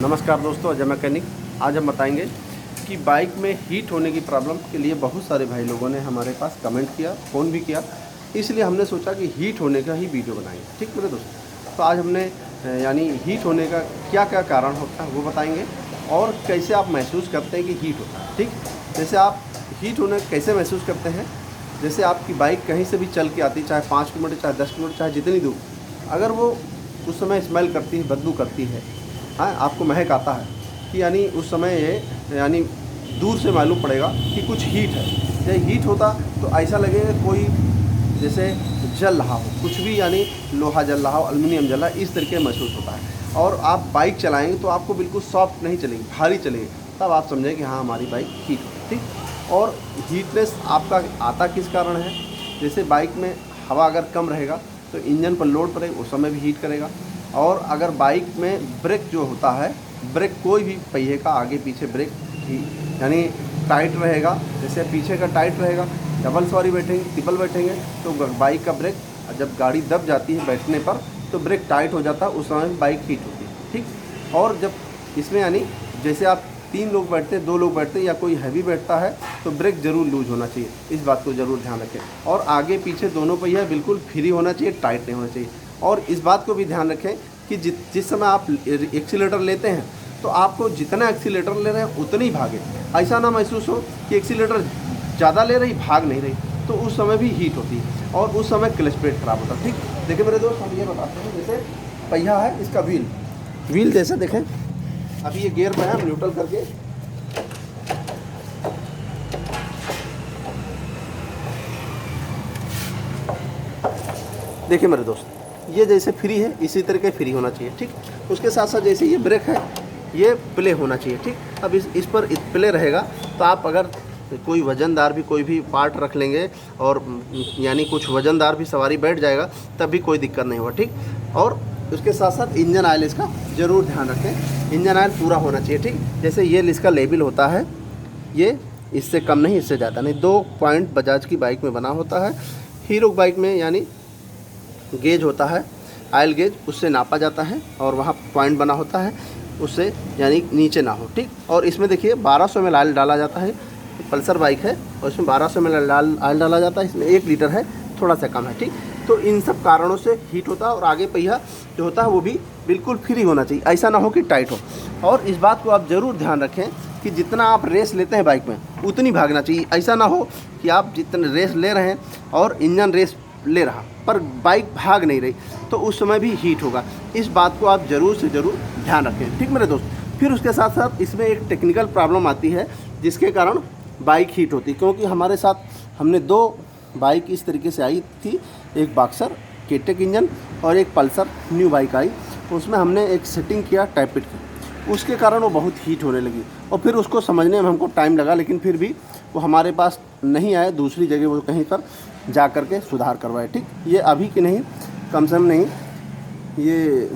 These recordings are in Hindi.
नमस्कार दोस्तों, अजय मैकेनिक। आज हम बताएंगे कि बाइक में हीट होने की प्रॉब्लम के लिए बहुत सारे भाई लोगों ने हमारे पास कमेंट किया, फ़ोन भी किया। इसलिए हमने सोचा कि हीट होने का ही वीडियो बनाएंगे। ठीक मेरे दोस्तों, तो आज हमने यानी हीट होने का क्या क्या कारण होता है वो बताएंगे और कैसे आप महसूस करते हैं कि हीट होता है। ठीक, जैसे आप हीट होने कैसे महसूस करते हैं, जैसे आपकी बाइक कहीं से भी चल के आती, चाहे 5 किलोमीटर, चाहे 10 किलोमीटर, चाहे जितनी दूर, अगर वो उस समय स्मेल करती है, बदबू करती है, हाँ, आपको महक आता है कि यानी उस समय ये यानी दूर से मालूम पड़ेगा कि कुछ हीट है। जब हीट होता तो ऐसा लगेगा कोई जैसे जल रहा हो, कुछ भी यानी लोहा जल रहा हो, एल्युमिनियम जल रहा है, इस तरीके महसूस होता है। और आप बाइक चलाएंगे तो आपको बिल्कुल सॉफ्ट नहीं चलेगी, भारी चलेगी, तब आप समझें कि हाँ हमारी बाइक हीट है। ठीक, और हीटनेस आपका आता किस कारण है, जैसे बाइक में हवा अगर कम रहेगा तो इंजन पर लोड पड़ेगा, उस समय भी हीट करेगा। और अगर बाइक में ब्रेक जो होता है, ब्रेक कोई भी पहिए का आगे पीछे ब्रेक यानी टाइट रहेगा, जैसे पीछे का टाइट रहेगा, डबल सवारी बैठेंगे, ट्रिपल बैठेंगे तो बाइक का ब्रेक जब गाड़ी दब जाती है बैठने पर तो ब्रेक टाइट हो जाता है, उस समय बाइक हीट होती है। ठीक, और जब इसमें यानी जैसे आप 3 लोग बैठते हैं, 2 लोग बैठते हैं या कोई हैवी बैठता है तो ब्रेक ज़रूर लूज होना चाहिए, इस बात को ज़रूर ध्यान रखें। और आगे पीछे दोनों पहिया बिल्कुल फ्री होना चाहिए, टाइट नहीं होना चाहिए। और इस बात को भी ध्यान रखें कि जिस समय आप एक्सीलेटर लेते हैं तो आपको जितना एक्सीलेटर ले रहे हैं उतनी ही भागे, ऐसा ना महसूस हो कि एक्सीलेटर ज़्यादा ले रही भाग नहीं रही, तो उस समय भी हीट होती है और उस समय क्लच प्लेट खराब होता है। ठीक, देखिए मेरे दोस्त, हम ये बताते हैं, जैसे पहिया है, इसका व्हील जैसे देखें, अभी ये गियर पे है, हम न्यूट्रल करके देखिए मेरे दोस्त, ये जैसे फ्री है इसी तरीके फ्री होना चाहिए। ठीक, उसके साथ साथ जैसे ये ब्रेक है ये प्ले होना चाहिए। ठीक, अब इस पर प्ले रहेगा तो आप अगर कोई वज़नदार भी कोई भी पार्ट रख लेंगे और यानी कुछ वज़नदार भी सवारी बैठ जाएगा तब भी कोई दिक्कत नहीं होगा। ठीक, और उसके साथ साथ इंजन ऑयल इसका ज़रूर ध्यान रखें, इंजन ऑयल पूरा होना चाहिए। ठीक, जैसे ये इसका लेबल होता है, ये इससे कम नहीं इससे ज़्यादा नहीं, 2 पॉइंट बजाज की बाइक में बना होता है। हीरो बाइक में यानी गेज होता है, ऑयल गेज, उससे नापा जाता है और वहाँ पॉइंट बना होता है, उससे यानी नीचे ना हो। ठीक, और इसमें देखिए 1200 ml ऑयल डाला जाता है, पल्सर बाइक है और इसमें 1200 ml ऑयल डाला जाता है, इसमें 1 लीटर है, थोड़ा सा कम है। ठीक, तो इन सब कारणों से हीट होता है और आगे पहिया जो होता है वो भी बिल्कुल फ्री होना चाहिए, ऐसा ना हो कि टाइट हो। और इस बात को आप ज़रूर ध्यान रखें कि जितना आप रेस लेते हैं बाइक में उतनी भागना चाहिए, ऐसा ना हो कि आप जितने रेस ले रहे हैं और इंजन रेस ले रहा पर बाइक भाग नहीं रही तो उस समय भी हीट होगा। इस बात को आप ज़रूर से ज़रूर ध्यान रखें। ठीक मेरे दोस्त, फिर उसके साथ साथ इसमें एक टेक्निकल प्रॉब्लम आती है जिसके कारण बाइक हीट होती है, क्योंकि हमारे साथ हमने 2 बाइक इस तरीके से आई थी, एक बॉक्सर केटेक इंजन और एक पल्सर न्यू बाइक आई, उसमें हमने एक सेटिंग किया टाइपिट की, उसके कारण वो बहुत हीट होने लगी और फिर उसको समझने में हमको टाइम लगा, लेकिन फिर भी वो हमारे पास नहीं आए, दूसरी जगह वो कहीं पर जा कर के सुधार करवाए। ठीक, ये अभी की नहीं, कम से कम नहीं, ये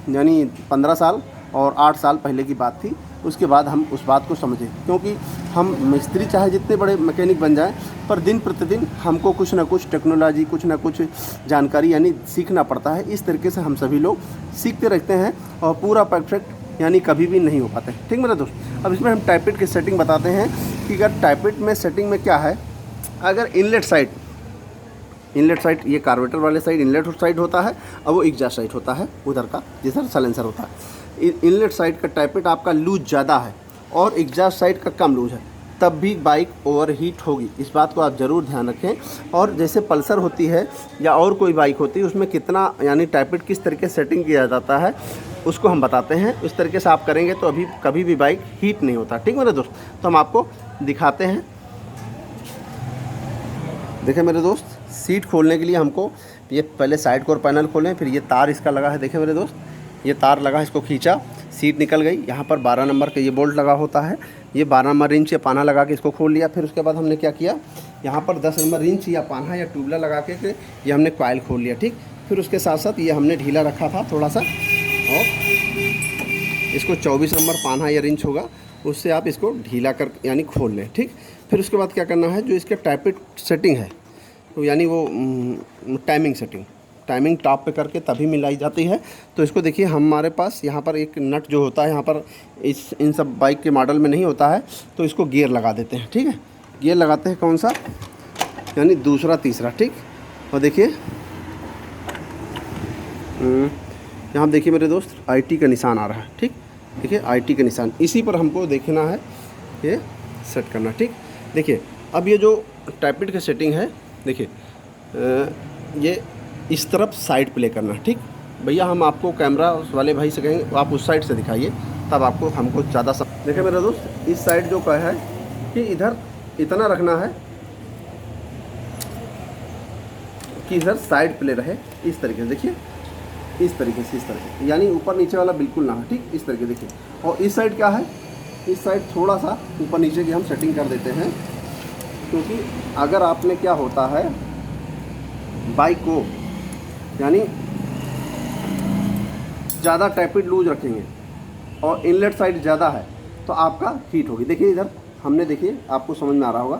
यानी 15 साल और 8 साल पहले की बात थी। उसके बाद हम उस बात को समझे, क्योंकि हम मिस्त्री चाहे जितने बड़े मैकेनिक बन जाएं पर दिन प्रतिदिन हमको कुछ ना कुछ टेक्नोलॉजी, कुछ ना कुछ जानकारी यानी सीखना पड़ता है। इस तरीके से हम सभी लोग सीखते रहते हैं और पूरा परफेक्ट यानी कभी भी नहीं हो पाते। ठीक मेरे दोस्त, अब इसमें हम टाइपिट की सेटिंग बताते हैं कि अगर टाइपिट में सेटिंग में क्या है, अगर इनलेट साइड ये कार्बोरेटर वाले साइड इनलेट साइड होता है और वो एग्जॉस्ट साइड होता है उधर का, जिधर साइलेंसर होता है। इनलेट साइड का टाइपिट आपका लूज ज़्यादा है और एग्जॉस्ट साइड का कम लूज है, तब भी बाइक ओवरहीट होगी, इस बात को आप ज़रूर ध्यान रखें। और जैसे पल्सर होती है या और कोई बाइक होती है उसमें कितना यानी टाइपिट किस तरीके से सेटिंग किया जाता है उसको हम बताते हैं, उस तरीके से आप करेंगे तो अभी कभी भी बाइक हीट नहीं होता। ठीक मेरे दोस्त, तो हम आपको दिखाते हैं। देखें मेरे दोस्त, सीट खोलने के लिए हमको ये पहले साइड कोर पैनल खोलें, फिर ये तार इसका लगा है, देखें मेरे दोस्त, ये तार लगा है, इसको खींचा, सीट निकल गई। यहाँ पर 12 नंबर का ये बोल्ट लगा होता है, ये 12 नंबर रिंच या पाना लगा के इसको खोल लिया। फिर उसके बाद हमने क्या किया, यहाँ पर 10 नंबर रिंच या पाना या ट्यूबला लगा के ये हमने कॉइल खोल लिया। ठीक, फिर उसके साथ साथ ये हमने ढीला रखा था थोड़ा सा, और इसको 24 नंबर पाना या रिंच होगा उससे आप इसको ढीला कर यानी खोल लें। ठीक, फिर उसके बाद क्या करना है, जो इसके टाइपिट सेटिंग है तो यानी वो टाइमिंग सेटिंग, टाइमिंग टॉप पे करके तभी मिलाई जाती है। तो इसको देखिए, हमारे पास यहाँ पर एक नट जो होता है यहाँ पर इन सब बाइक के मॉडल में नहीं होता है, तो इसको गियर लगा देते हैं। ठीक है, गियर लगाते हैं कौन सा, यानी दूसरा तीसरा। ठीक, और देखिए यहाँ देखिए मेरे दोस्त, IT का निशान आ रहा है। ठीक, देखिए IT का निशान, इसी पर हमको देखना है, ये सेट करना। ठीक, देखिए अब ये जो टैपिड का सेटिंग है, देखिए ये इस तरफ साइड प्ले करना। ठीक भैया, हम आपको कैमरा वाले भाई से कहेंगे आप उस साइड से दिखाइए, तब आपको हमको ज़्यादा देखिए मेरे दोस्त, इस साइड जो है कि इधर इतना रखना है कि इधर साइड प्ले रहे, इस तरीके से। देखिए इस तरीके से, इस तरह, यानी ऊपर नीचे वाला बिल्कुल ना हो। ठीक, इस तरीके देखिए। और इस साइड क्या है, इस साइड थोड़ा सा ऊपर नीचे की हम सेटिंग कर देते हैं, क्योंकि अगर आपने क्या होता है बाइक को यानी ज़्यादा टैपिड लूज रखेंगे और इनलेट साइड ज़्यादा है तो आपका हीट होगी। देखिए इधर हमने, देखिए आपको समझ में आ रहा होगा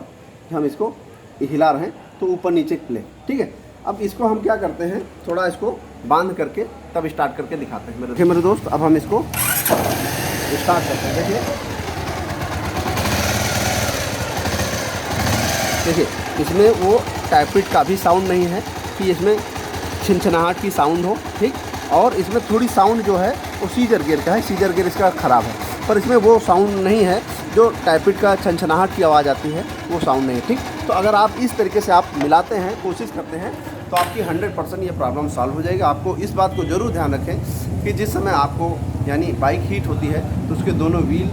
कि हम इसको हिला रहे हैं तो ऊपर नीचे प्ले। ठीक है, अब इसको हम क्या करते हैं, थोड़ा इसको बांध करके तब स्टार्ट करके दिखाते हैं मेरे दोस्त। अब हम इसको स्टार्ट करते हैं। देखिए इसमें वो टैपिड का भी साउंड नहीं है कि इसमें छिनछनाहट की साउंड हो। ठीक, और इसमें थोड़ी साउंड जो है वो सीजर गियर का है, सीजर गियर इसका ख़राब है, पर इसमें वो साउंड नहीं है जो टैपिड का छनछनाहट की आवाज़ आती है, वो साउंड नहीं है। ठीक, तो अगर आप इस तरीके से आप मिलाते हैं, कोशिश करते हैं, तो आपकी 100% ये प्रॉब्लम सॉल्व हो जाएगी। आपको इस बात को ज़रूर ध्यान रखें कि जिस समय आपको यानी बाइक हीट होती है तो उसके दोनों व्हील,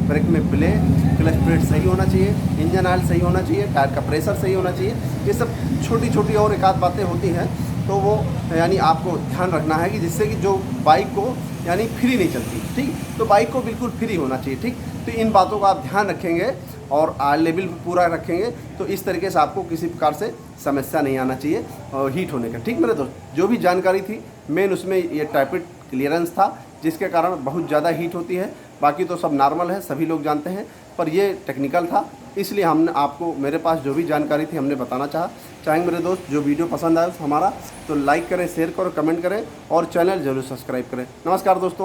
ब्रेक में प्ले, क्लच प्लेट सही होना चाहिए, इंजन ऑयल सही होना चाहिए, टायर का प्रेशर सही होना चाहिए। ये सब छोटी छोटी और एक आध बातें होती हैं, तो वो यानी आपको ध्यान रखना है कि जिससे कि जो बाइक को यानी फ्री नहीं चलती। ठीक, तो बाइक को बिल्कुल फ्री होना चाहिए। ठीक, तो इन बातों का आप ध्यान रखेंगे और लेवल पूरा रखेंगे तो इस तरीके से आपको किसी प्रकार से समस्या नहीं आना चाहिए और हीट होने का। ठीक मेरे दोस्त, जो भी जानकारी थी मेन उसमें ये टैपिड क्लियरेंस था, जिसके कारण बहुत ज़्यादा हीट होती है। बाकी तो सब नॉर्मल है, सभी लोग जानते हैं, पर ये टेक्निकल था, इसलिए हमने आपको, मेरे पास जो भी जानकारी थी हमने बताना चाहेंगे मेरे दोस्त। जो वीडियो पसंद आया हमारा तो लाइक करें, शेयर करें, कमेंट करें और चैनल जरूर सब्सक्राइब करें। नमस्कार दोस्तों।